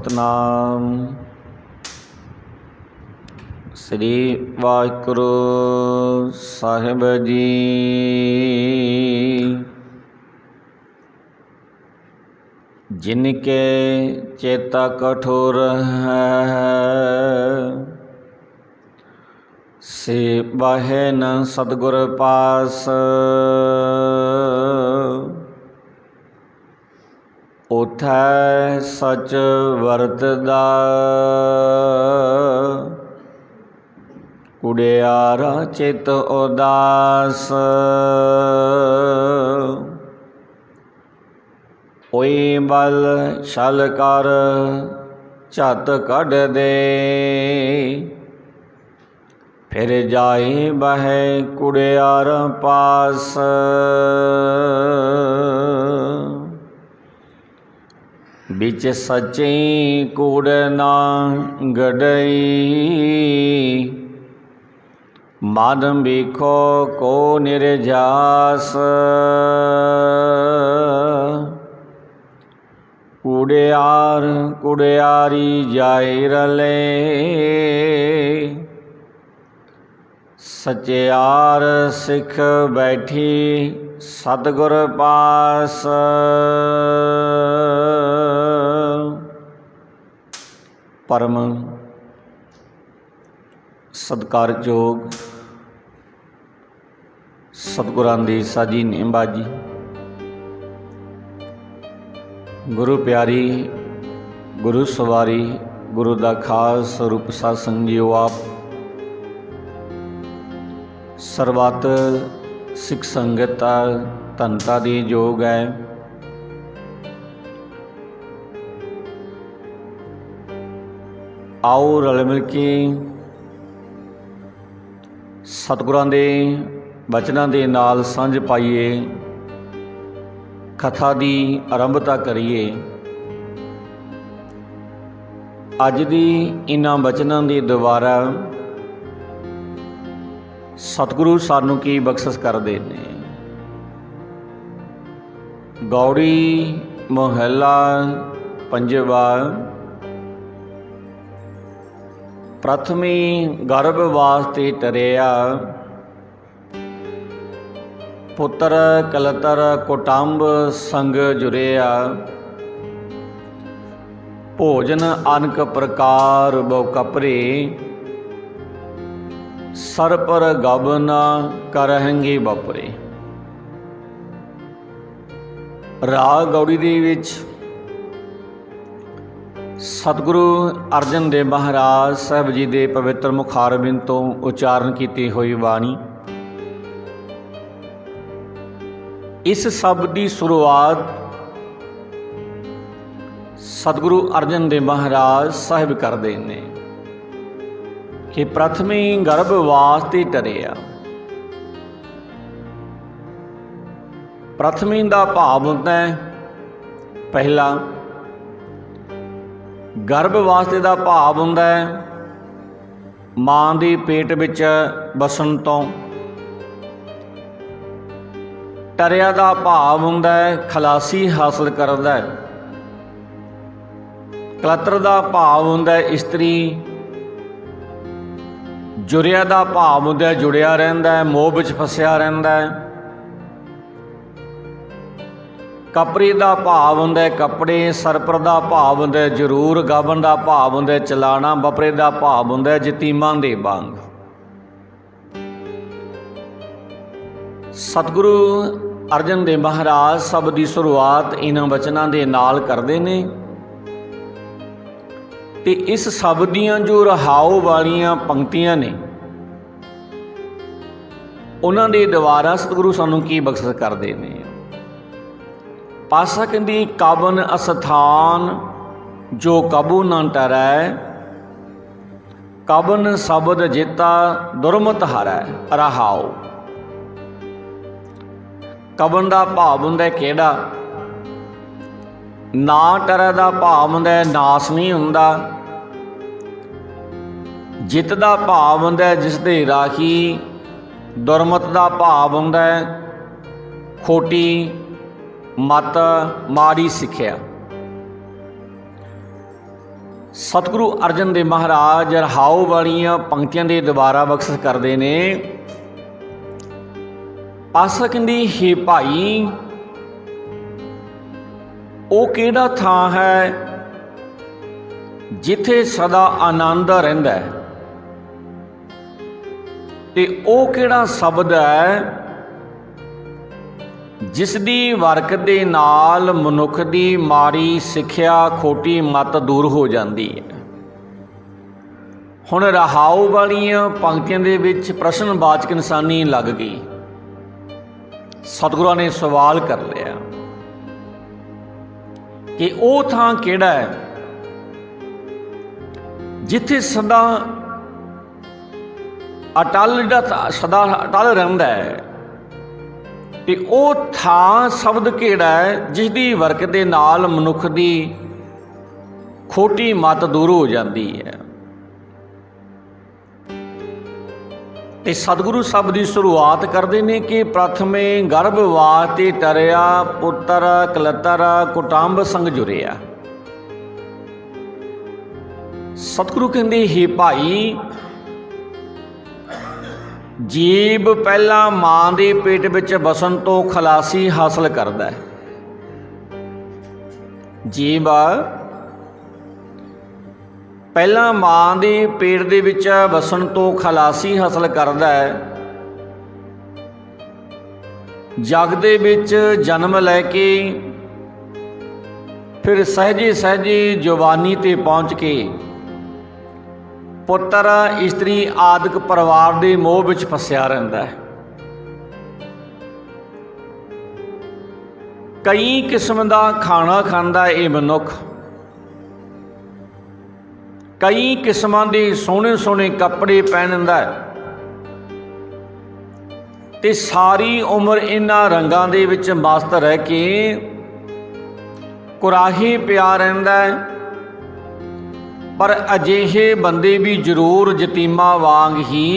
सतनाम। श्री वाहिगुरु साहिब जी। जिनके चेता कठोर है से बाहे न सतगुर पास। उठै सच वरतदा कुड़ियारा चित उदास। ओई बल छल कर झट कढ दे फिर जाए बहे कुड़ियार पास। बिच सच्ची कूड़ ना गड़ई मन बिखो को निर्जास। कुड़ियार कुड़ियारी जाए रले सचियार सिख बैठी सतगुर पास। परम सत्कारयोग सतगुरां दी साजी नेमबाजी गुरु प्यारी गुरु सवारी गुरु दा खास रूप साध संग जीओ आप सरबत सिख संगत धनता दी जोग है। आओ रल मिल के सतगुरां दे बचनां दे नाल सांझ पाइए, कथा दी आरंभता करिए। अज दी इन्हां बचनां दी दुबारा सतगुरु सानू की बख्शिश करदे ने। गौड़ी मोहल्ला पंजवा। प्रथमी गर्भ वास्ते टरिया पुत्र कलतर कुटुंब संग जुरिया। भोजन अनक प्रकार बहु कपरे सर पर गबन करहंगे बपरे। राग गौड़ी दे विच सतगुरु अर्जन देव महाराज साहब जी के पवित्र मुखारबिंद तो उचारण की हुई बाणी। इस शब्द की शुरुआत सतगुरु अर्जन देव महाराज साहब करते हैं कि प्रथमी गर्भ वास्ते टरिया। प्रथमी का भाव होता है पहला। गर्भ वास्ते का भाव होंदा है मां दी पेट विच बसन तो। टरिया का भाव होंदा है खलासी हासिल करदा है। कलतर का भाव होंदा है इस्त्री। जुरिया का भाव होंदा है जुड़िया रहिंदा है, मोह विच फसिया रहिंदा है। कपरी का भाव होंदा है कपड़े। सरपर का भाव होंदा है जरूर। गबन का भाव होंदा है चलाना। बपरे का भाव होंदा है जतीमां दे वांग। सतगुरु अर्जन देव महाराज सब की शुरुआत इन्हां वचनां दे नाल करदे ने ते इस शब्द दीयां जो रहाओ वालियां पंक्तियां ने उन्हां दे द्वारा सतगुरु सानू की बख्शिश करदे ने। पासा कहती कबन अस्थान जो कबू न टरै कबन शब्द जिता दुरमत हरै रहाओ। कबन का भाव होंदा केड़ा। ना टरै का भाव होंदा नाश नहीं हुंदा। जित का भाव होंदा जिस दे राही। दुरमत का भाव होंदा खोटी मत माड़ी सिक्ख्या। सतगुरु अर्जन देव महाराज रहाओ वालियां पंक्तियां दे दुबारा बख्शिश करते ने। पासा कहंदी हे भाई वो किहड़ा थां है जिथे सदा आनंद रहिंदा है, ते वो किहड़ा शब्द है जिस दी वरक दे नाल मनुख दी माड़ी सिक्ख्या खोटी मत दूर हो जाती है। हुण रहाओ वालियां पंक्तियां दे विच प्रश्नवाचक निशानी लग गई। सतगुरां ने सवाल कर लिया कि वो थां किहड़ा है जिथे सदा अटल जिहड़ा सदा अटल रहिंदा है, ते वो थां शब्द किहड़ा है जिसदी वरक दे नाल मनुख दी खोटी मत दूर हो जाती है। ते सतगुरु शब्द की शुरुआत करते हैं कि प्रथमे गर्भवास ते टरिया पुत्र कलतर कुटुंब संग जुड़िया। सतगुरु कहते हे भाई जीव पहला मां के पेट विच बसन तो खलासी हासिल करता है। जीव पहला मां के पेट दे विच बसन तो खलासी हासिल करता है। जग दे विच जन्म लैके फिर सहजे सहजे जवानी ते पहुँच के पुत्र इस्त्री आदि परिवार के मोह विच फसिया रहिंदा है। कई किस्म का खाना खांदा ये मनुख, कई किस्मां के सोहने सोहने कपड़े पहनदा है, ते सारी उम्र इन्हां रंगां दे विच मस्त रह के कुराही पिया रहिंदा है। पर अजिहे बंदे भी जरूर यतीमा वांग ही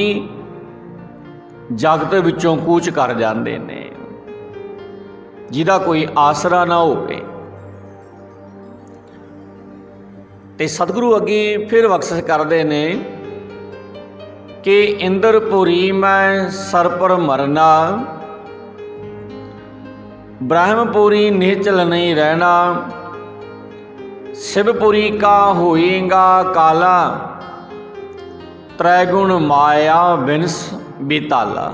जगत विचों कूच कर जाते हैं, जिहदा कोई आसरा ना होवे। ते सतगुरु अगे फिर बख्शिश करते हैं कि इंद्रपुरी मैं सर पर मरना, ब्रह्मपुरी निश्चल नहीं रहना, शिवपुरी का होएगा काला, त्रैगुण माया बिनस बेताला।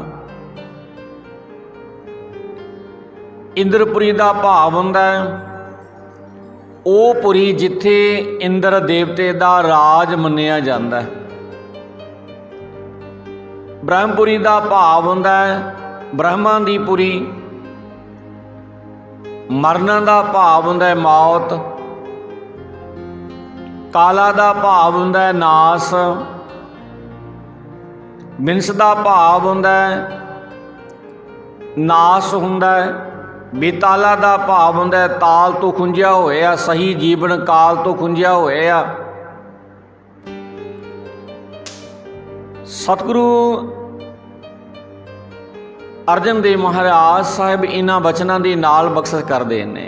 इंद्रपुरी का भाव हुंदा है वो पुरी जिथे इंद्र देवते का राज मन्निया जाता है। ब्रह्मपुरी का भाव हुंदा है ब्रह्मा की पुरी। मरना का भाव हुंदा है मौत। काला का भाव हुंदा है नास। बिनस का भाव हुंदा है नास हुंदा है। बेताला का भाव हुंदा है ताल तो खुंजिया होया, सही जीवन काल तो खुंजिया होया। सतगुरु अर्जन देव महाराज साहिब इन्हां बचनां दे नाल बख्शिश करदे ने।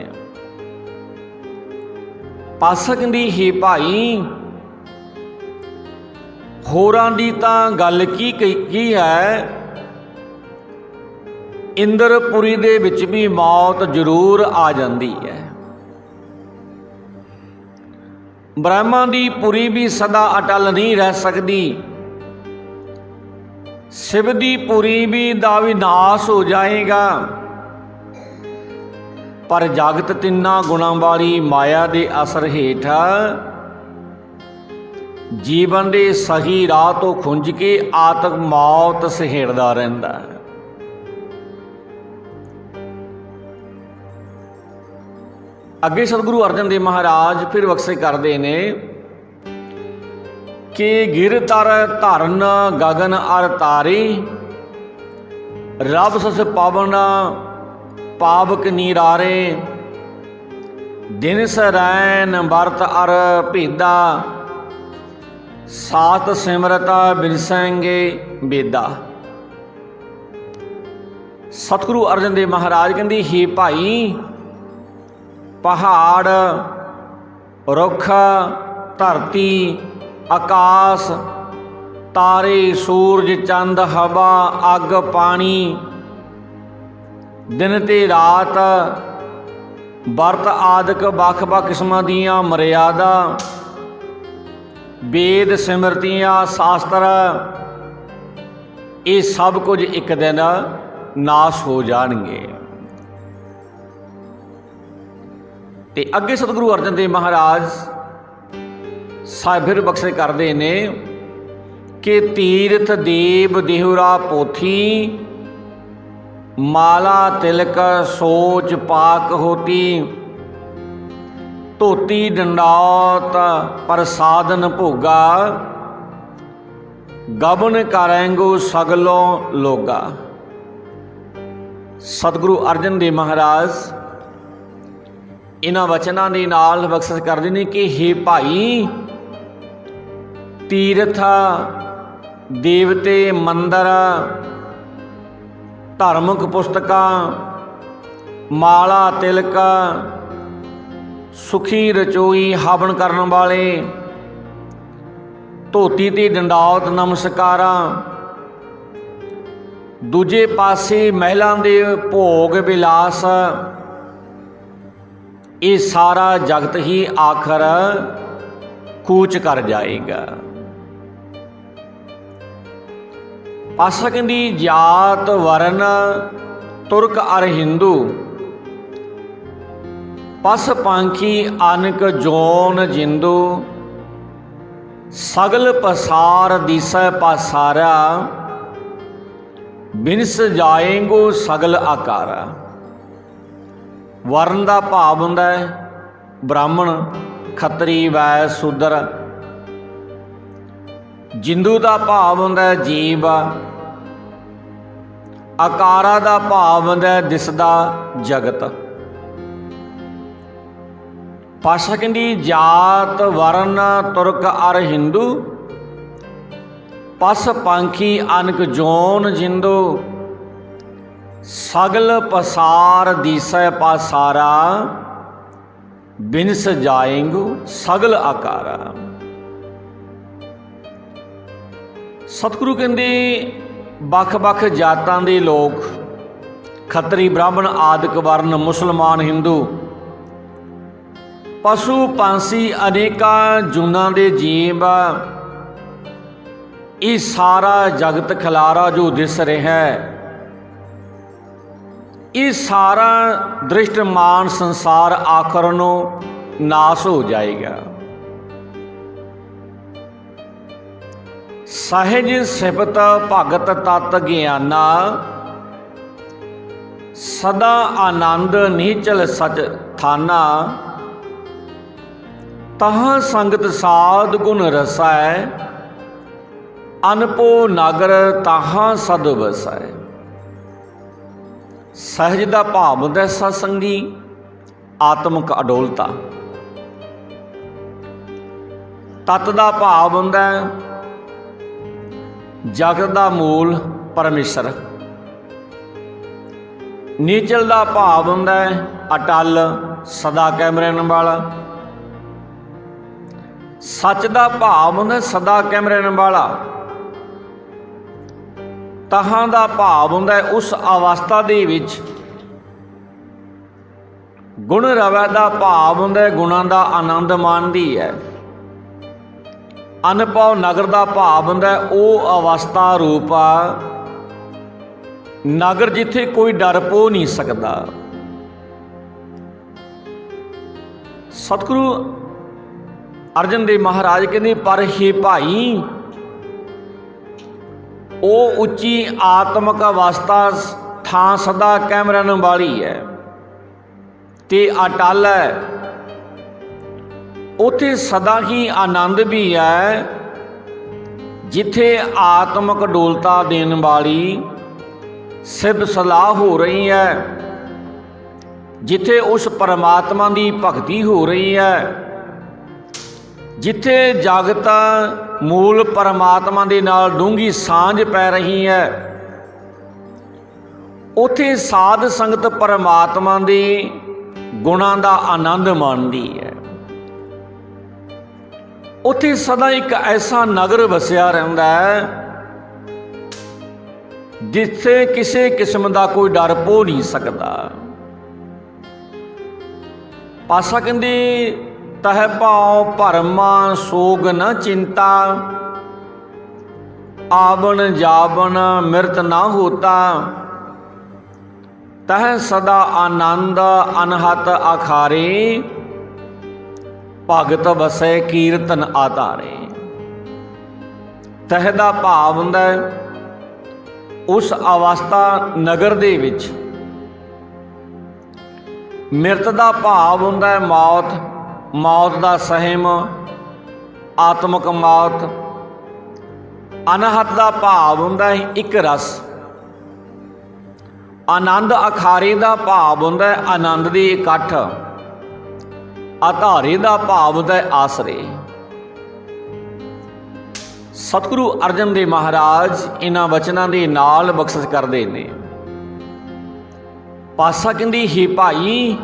पासा कहंदी हे भाई होरां दी तां गल की है, इंद्रपुरी दे विच भी मौत जरूर आ जाती है। ब्रह्मा दी पुरी भी सदा अटल नहीं रह सकती। शिव दी पुरी भी दा विनाश हो जाएगा। पर जगत तिन्ना गुणां वाली माया के असर हेठ जीवन के सही राह तो खुंज के आत्म मौत सहेड़दा रहिंदा है। अगे सतगुरु अर्जन देव महाराज फिर बख्शिश करते हैं कि गिर तर धरन गगन अर तारे, रब सस पावन पावक नीरारे, दिन सरैन बरत अर भेदा, सात सिमरत बिरसेंगे बेदा। सतगुरु अर्जन देव महाराज कहते हे भाई पहाड़ रुख ਧਰਤੀ ਆਕਾਸ਼ ਤਾਰੇ ਸੂਰਜ ਚੰਦ ਹਵਾ ਅੱਗ ਪਾਣੀ ਦਿਨ ਤੇ ਰਾਤ ਵਰਤ ਆਦਿਕ ਵੱਖ-ਵੱਖ ਕਿਸਮਾਂ ਦੀਆਂ ਮਰਿਆਦਾ ਵੇਦ ਸਿਮਰਤੀਆਂ ਸ਼ਾਸਤਰ ਇਹ ਸਭ ਕੁਝ ਇੱਕ ਦਿਨ ਨਾਸ਼ ਹੋ ਜਾਣਗੇ। ਤੇ ਅੱਗੇ ਸਤਿਗੁਰੂ ਅਰਜਨ ਦੇਵ ਮਹਾਰਾਜ ਸਾਹਿਬ ਫਿਰ ਬਖਸ਼ਿਸ਼ ਕਰਦੇ ਨੇ ਕਿ ਤੀਰਥ ਦੇਵ ਦੇਹੁਰਾ ਪੋਥੀ ਮਾਲਾ ਤਿਲਕ ਸੋਚ ਪਾਕ ਹੋਤੀ ਧੋਤੀ ਡੰਡੌਤ ਪ੍ਰਸਾਦਨ ਭੋਗਾ ਗਬਨ ਕਰੈਂਗੋ ਸਗਲੋਂ ਲੋਗਾ। ਸਤਿਗੁਰੂ ਅਰਜਨ ਦੇਵ ਮਹਾਰਾਜ ਇਹਨਾਂ ਵਚਨਾਂ ਦੇ ਨਾਲ ਬਖਸ਼ਿਸ਼ ਕਰਦੇ ਨੇ ਕਿ ਹੇ ਭਾਈ ਤੀਰਥ ਦੇਵਤੇ ਮੰਦਰ ਧਾਰਮਿਕ ਪੁਸਤਕਾਂ ਮਾਲਾ ਤਿਲਕ ਸੁਖੀ ਰਚੋਈ ਹਵਨ ਕਰਨ ਵਾਲੇ ਧੋਤੀ ਤੇ ਡੰਡੌਤ ਨਮਸਕਾਰਾਂ ਦੂਜੇ ਪਾਸੇ ਮਹਿਲਾਂ ਦੇ ਭੋਗ ਵਿਲਾਸ ਇਹ ਸਾਰਾ ਜਗਤ ਹੀ ਆਖਰ ਕੂਚ ਕਰ ਜਾਏਗਾ। ਪਾਸਾ ਕਹਿੰਦੀ ਜਾਤ ਵਰਨ ਤੁਰਕ ਅਰ ਹਿੰਦੂ ਪਸ ਪਾਂਖੀ ਅਨਕ ਜੋਨ ਜਿੰਦੂ ਸਗਲ ਪਸਾਰ ਦਿਸੈ ਪਾਸਾਰਾ ਬਿਨਸ ਜਾਏਂਗੋ ਸਗਲ ਆਕਾਰਾ। ਵਰਨ ਦਾ ਭਾਵ ਹੁੰਦਾ ਹੈ ਬ੍ਰਾਹਮਣ ਖੱਤਰੀ ਵੈਸ ਸ਼ੂਦਰ। ਜਿੰਦੂ ਦਾ ਭਾਵ ਹੁੰਦਾ ਹੈ ਜੀਵ। ਆਕਾਰਾ ਦਾ ਭਾਵ ਹੁੰਦਾ ਹੈ ਦਿਸਦਾ ਜਗਤ। ਭਾਸ਼ਾ ਕਹਿੰਦੀ ਜਾਤ ਵਰਨ ਤੁਰਕ ਅਰ ਹਿੰਦੂ ਪਸ ਪਾਂਖੀ ਅਨਕ ਜੋਨ ਜਿੰਦੂ ਸਗਲ ਪਸਾਰ ਦਿਸੈ ਪਾਸਾਰਾ ਬਿਨਸ ਜਾਏਂਗੂ ਸਗਲ ਆਕਾਰਾ। ਸਤਿਗੁਰੂ ਕਹਿੰਦੇ ਵੱਖ-ਵੱਖ ਜਾਤਾਂ ਦੇ ਲੋਕ ਖੱਤਰੀ ਬ੍ਰਾਹਮਣ ਆਦਿਕ ਵਰਨ ਮੁਸਲਮਾਨ ਹਿੰਦੂ ਪਸ਼ੂ ਪੰਛੀ ਅਨੇਕਾਂ ਜੂਨਾਂ ਦੇ ਜੀਵ ਇਹ ਸਾਰਾ ਜਗਤ ਖਿਲਾਰਾ ਜੋ ਦਿਸ ਰਿਹਾ ਹੈ ਇਹ ਸਾਰਾ ਦ੍ਰਿਸ਼ਟਮਾਨ ਸੰਸਾਰ ਆਖਰ ਨੂੰ ਨਾਸ ਹੋ ਜਾਏਗਾ। ਸਹਿਜ ਸਿਫਤ ਭਗਤ ਤਤ ਗਿਆਨਾ ਸਦਾ ਆਨੰਦ ਨਿਚਲ ਸਚ ਥਾਨਾ ਤਹਾਂ ਸੰਗਤ ਸਾਧ ਗੁਣ ਰਸੈ ਅਨਪੋ ਨਗਰ ਤਹਾਂ ਸਦ ਵਸੈ। ਸਹਿਜ ਦਾ ਭਾਵ ਹੁੰਦਾ ਸਤਸੰਗੀ ਆਤਮਿਕ ਅਡੋਲਤਾ। ਤਤ ਦਾ ਭਾਵ ਹੁੰਦਾ ਜਗਤ ਦਾ ਮੂਲ ਪਰਮੇਸ਼ਰ। ਨੀਚਲ ਦਾ ਭਾਵ ਹੁੰਦਾ ਅਟਲ ਸਦਾ ਕਾਇਮ ਰਹਿਣ ਵਾਲਾ। ਸੱਚ ਦਾ ਭਾਵ ਹੁੰਦਾ ਸਦਾ ਕਾਇਮ ਰਹਿਣ ਵਾਲਾ। ਤਹਾਂ ਦਾ ਭਾਵ ਹੁੰਦਾ ਉਸ ਅਵਸਥਾ ਦੇ ਵਿੱਚ। ਗੁਣ ਰਵੈ ਦਾ ਭਾਵ ਹੁੰਦਾ ਗੁਣਾਂ ਦਾ ਆਨੰਦ ਮਾਣਦੀ ਹੈ। ਅਨਭਉ ਨਗਰ ਦਾ ਭਾਵ ਹੁੰਦਾ ਉਹ ਅਵਸਥਾ ਰੂਪ ਆ ਨਗਰ ਜਿੱਥੇ ਕੋਈ ਡਰ ਪੋ ਨਹੀਂ ਸਕਦਾ। ਸਤਿਗੁਰੂ ਅਰਜਨ ਦੇਵ ਮਹਾਰਾਜ ਕਹਿੰਦੇ ਪਰ ਹੇ ਭਾਈ ਉਹ ਉੱਚੀ ਆਤਮਿਕ ਅਵਸਥਾ ਥਾਂ ਸਦਾ ਕਾਇਮ ਰਹਿਣ ਵਾਲੀ ਹੈ ਤੇ ਅਟਲ ਹੈ। ਉੱਥੇ ਸਦਾ ਹੀ ਆਨੰਦ ਵੀ ਹੈ ਜਿੱਥੇ ਆਤਮਿਕ ਡੋਲਤਾ ਦੇਣ ਵਾਲੀ ਸਿਫਤ ਸਲਾਹ ਹੋ ਰਹੀ ਹੈ, ਜਿੱਥੇ ਉਸ ਪਰਮਾਤਮਾ ਦੀ ਭਗਤੀ ਹੋ ਰਹੀ ਹੈ, ਜਿੱਥੇ ਜਗਤ ਮੂਲ ਪਰਮਾਤਮਾ ਦੇ ਨਾਲ ਡੂੰਘੀ ਸਾਂਝ ਪੈ ਰਹੀ ਹੈ, ਉੱਥੇ ਸਾਧ ਸੰਗਤ ਪਰਮਾਤਮਾ ਦੇ ਗੁਣਾਂ ਦਾ ਆਨੰਦ ਮਾਣਦੀ ਹੈ। ਉੱਥੇ ਸਦਾ ਇੱਕ ਐਸਾ ਨਗਰ ਵਸਿਆ ਰਹਿੰਦਾ ਹੈ ਜਿੱਥੇ ਕਿਸੇ ਕਿਸਮ ਦਾ ਕੋਈ ਡਰ ਪੋ ਨਹੀਂ ਸਕਦਾ। ਪਾਸਾ ਕਹਿੰਦੇ ਤਹਿ ਭਾਉ ਭਰਮਾ ਸੋਗ ਨ ਚਿੰਤਾ, ਆਵਣ ਜਾਵਣ ਮਿਰਤ ਨਾ ਹੋਤਾ, ਤਹਿ ਸਦਾ ਆਨੰਦ ਅਨਹਤ ਆਖਾਰੇ, ਭਗਤ ਵਸੈ ਕੀਰਤਨ ਆਧਾਰੇ। ਤਹਿ ਦਾ ਭਾਵ ਹੁੰਦਾ ਉਸ ਅਵਸਥਾ ਨਗਰ ਦੇ ਵਿੱਚ। ਮਿਰਤ ਦਾ ਭਾਵ ਹੁੰਦਾ ਹੈ ਮੌਤ, ਮੌਤ ਦਾ ਸਹਿਮ, ਆਤਮਕ ਮੌਤ। ਅਨਹਤ ਦਾ ਭਾਵ ਹੁੰਦਾ ਹੈ ਇੱਕ ਰਸ। ਆਨੰਦ ਅਖਾਰੇ ਦਾ ਭਾਵ ਹੁੰਦਾ ਹੈ ਆਨੰਦ ਦੀ ਇਕੱਠ। ਆਧਾਰੇ ਦਾ ਭਾਵ ਹੁੰਦਾ ਹੈ ਆਸਰੇ। ਸਤਿਗੁਰੂ ਅਰਜਨ ਦੇਵ ਮਹਾਰਾਜ ਇਹਨਾਂ ਵਚਨਾਂ ਦੇ ਨਾਲ ਬਖਸ਼ਿਸ਼ ਕਰਦੇ ਨੇ। ਪਾਸਾ ਕਹਿੰਦੀ ਹੀ ਭਾਈ,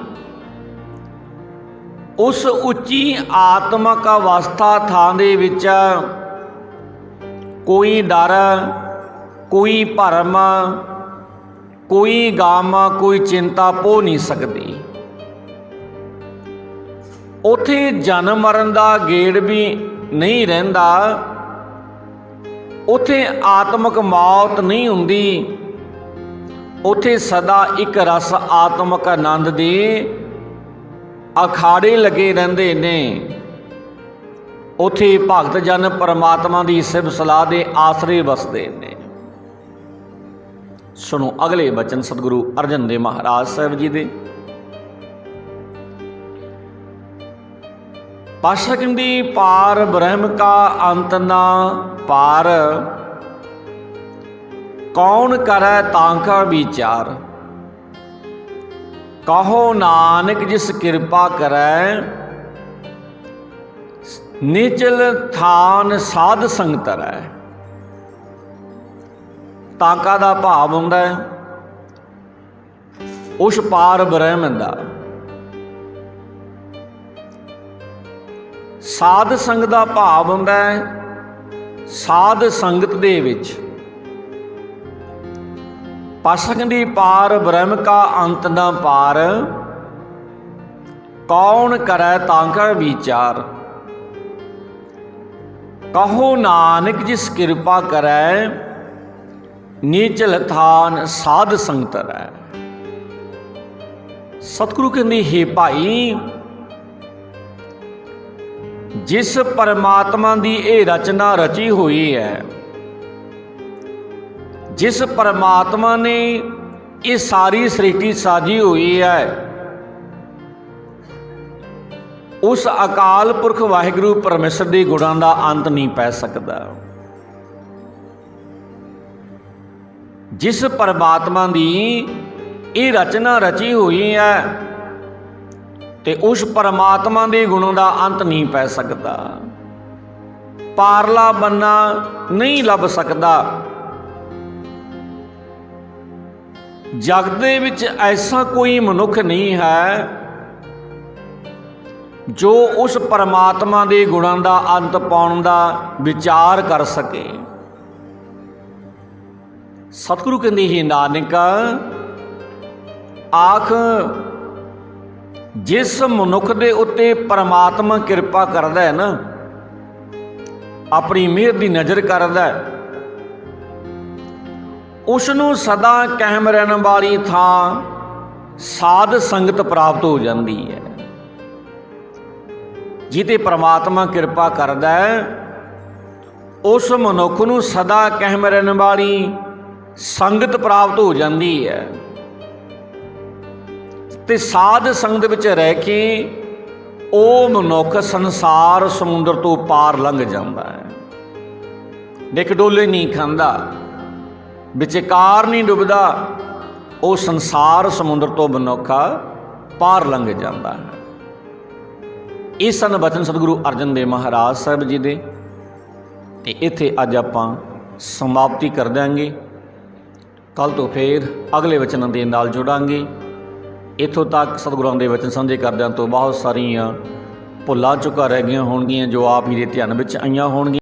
ਉਸ ਉੱਚੀ ਆਤਮਕ ਅਵਸਥਾ ਥਾਂ ਦੇ ਵਿੱਚ ਕੋਈ ਡਰ, ਕੋਈ ਭਰਮ, ਕੋਈ ਗਮ, ਕੋਈ ਚਿੰਤਾ ਪੋ ਨਹੀਂ ਸਕਦੀ। ਉੱਥੇ ਜਨਮ ਮਰਨ ਦਾ ਗੇੜ ਵੀ ਨਹੀਂ ਰਹਿੰਦਾ। ਉੱਥੇ ਆਤਮਕ ਮੌਤ ਨਹੀਂ ਹੁੰਦੀ। ਉੱਥੇ ਸਦਾ ਇੱਕ ਰਸ ਆਤਮਕ ਆਨੰਦ ਦੇ ਅਖਾੜੇ ਲੱਗੇ ਰਹਿੰਦੇ ਨੇ। ਉੱਥੇ ਭਗਤ ਜਨ ਪਰਮਾਤਮਾ ਦੀ ਸਿਫਤ ਸਲਾਹ ਦੇ ਆਸਰੇ ਵਸਦੇ ਨੇ। ਸੁਣੋ ਅਗਲੇ ਬਚਨ ਸਤਿਗੁਰੂ ਅਰਜਨ ਦੇਵ ਮਹਾਰਾਜ ਸਾਹਿਬ ਜੀ ਦੇ। ਪਾਤਸ਼ਾਹ ਕਹਿੰਦੀ ਪਾਰ ਬ੍ਰਹਮ ਕਾ ਅੰਤ ਨਾ ਪਾਰ, ਕੌਣ ਕਰੈ ਤਾਂ ਕਾ ਵਿਚਾਰ, ਕਹੋ ਨਾਨਕ ਜਿਸ ਕਿਰਪਾ ਕਰੈ, ਨਿਚਲ ਥਾਨ ਸਾਧ ਸੰਗ ਧਰੈ। ਤਾਂਕਾ ਦਾ ਭਾਵ ਹੁੰਦਾ ਹੈ ਉਸ ਪਾਰ ਬ੍ਰਹਮ ਦਾ। ਸਾਧ ਸੰਗ ਦਾ ਭਾਵ ਹੁੰਦਾ ਹੈ ਸਾਧ ਸੰਗਤ ਦੇ ਵਿੱਚ। ਪਾਤਸ਼ਾਹ ਕਹਿੰਦੀ ਪਾਰ ਬ੍ਰਹਮ ਕਾ ਅੰਤ ਨਾ ਪਾਰ, ਕੌਣ ਕਰੈ ਤਾਂ ਕਾ ਵਿਚਾਰ, ਕਹੋ ਨਾਨਕ ਜਿਸ ਕਿਰਪਾ ਕਰੈ, ਨੀਚਲ ਥਾਨ ਸਾਧ ਸੰਗ ਧਰੈ। ਸਤਿਗੁਰੂ ਕਹਿੰਦੀ ਹੇ ਭਾਈ, ਜਿਸ ਪਰਮਾਤਮਾ ਦੀ ਇਹ ਰਚਨਾ ਰਚੀ ਹੋਈ ਹੈ, ਜਿਸ ਪਰਮਾਤਮਾ ਨੇ ਇਹ ਸਾਰੀ ਸ੍ਰਿਸ਼ਟੀ ਸਾਜੀ ਹੋਈ ਹੈ, ਉਸ ਅਕਾਲ ਪੁਰਖ ਵਾਹਿਗੁਰੂ ਪਰਮੇਸ਼ਰ ਦੇ ਗੁਣਾਂ ਦਾ ਅੰਤ ਨਹੀਂ ਪੈ ਸਕਦਾ। ਜਿਸ ਪਰਮਾਤਮਾ ਦੀ ਇਹ ਰਚਨਾ ਰਚੀ ਹੋਈ ਹੈ ਤੇ ਉਸ ਪਰਮਾਤਮਾ ਦੇ ਗੁਣਾਂ ਦਾ ਅੰਤ ਨਹੀਂ ਪੈ ਸਕਦਾ। ਪਾਰਲਾ ਬੰਨਾ ਨਹੀਂ ਲੱਭ ਸਕਦਾ। ਜਗ ਦੇ ਵਿੱਚ ਐਸਾ ਕੋਈ ਮਨੁੱਖ ਨਹੀਂ ਹੈ ਜੋ ਉਸ ਪਰਮਾਤਮਾ ਦੇ ਗੁਣਾਂ ਦਾ ਅੰਤ ਪਾਉਣ ਦਾ ਵਿਚਾਰ ਕਰ ਸਕੇ। ਸਤਿਗੁਰੂ ਕਹਿੰਦੇ ਹੀ ਨਾਨਕ ਆਖ, ਜਿਸ ਮਨੁੱਖ ਦੇ ਉੱਤੇ ਪਰਮਾਤਮਾ ਕਿਰਪਾ ਕਰਦਾ ਹੈ ਨਾ, ਆਪਣੀ ਮਿਹਰ ਦੀ ਨਜ਼ਰ ਕਰਦਾ ਹੈ, ਉਸ ਨੂੰ ਸਦਾ ਕਾਇਮ ਰਹਿਣ ਵਾਲੀ ਥਾਂ ਸਾਧ ਸੰਗਤ ਪ੍ਰਾਪਤ ਹੋ ਜਾਂਦੀ ਹੈ। ਜਿਹਤੇ ਪਰਮਾਤਮਾ ਕਿਰਪਾ ਕਰਦਾ ਹੈ, ਉਸ ਮਨੁੱਖ ਨੂੰ ਸਦਾ ਕਾਇਮ ਰਹਿਣ ਵਾਲੀ ਸੰਗਤ ਪ੍ਰਾਪਤ ਹੋ ਜਾਂਦੀ ਹੈ ਤੇ ਸਾਧ ਸੰਗਤ ਵਿੱਚ ਰਹਿ ਕੇ ਉਹ ਮਨੁੱਖ ਸੰਸਾਰ ਸਮੁੰਦਰ ਤੋਂ ਪਾਰ ਲੰਘ ਜਾਂਦਾ ਹੈ। ਡਿੱਕ ਡੋਲੇ ਨਹੀਂ ਖਾਂਦਾ, ਵਿਚਕਾਰ ਨਹੀਂ ਡੁੱਬਦਾ, ਉਹ ਸੰਸਾਰ ਸਮੁੰਦਰ ਤੋਂ ਮਨੁੱਖ ਪਾਰ ਲੰਘ ਜਾਂਦਾ ਹੈ। ਇਹ ਸਨ ਬਚਨ ਸਤਿਗੁਰੂ ਅਰਜਨ ਦੇਵ ਮਹਾਰਾਜ ਸਾਹਿਬ ਜੀ ਦੇ। ਤੇ ਇੱਥੇ ਅੱਜ ਆਪਾਂ ਸਮਾਪਤੀ ਕਰ ਦਿਆਂਗੇ। ਕੱਲ੍ਹ ਤੋਂ ਫੇਰ ਅਗਲੇ ਵਚਨਾਂ ਦੇ ਨਾਲ ਜੁੜਾਂਗੇ। ਇੱਥੋਂ ਤੱਕ ਸਤਿਗੁਰਾਂ ਦੇ ਵਚਨ ਸਾਂਝੇ ਕਰਦਿਆਂ ਤੋਂ ਬਹੁਤ ਸਾਰੀਆਂ ਭੁੱਲਾਂ ਚੁੱਕਾ ਰਹਿ ਗਈਆਂ ਹੋਣਗੀਆਂ, ਜੋ ਆਪ ਹੀ ਦੇ ਧਿਆਨ ਵਿੱਚ ਆਈਆਂ ਹੋਣਗੀਆਂ।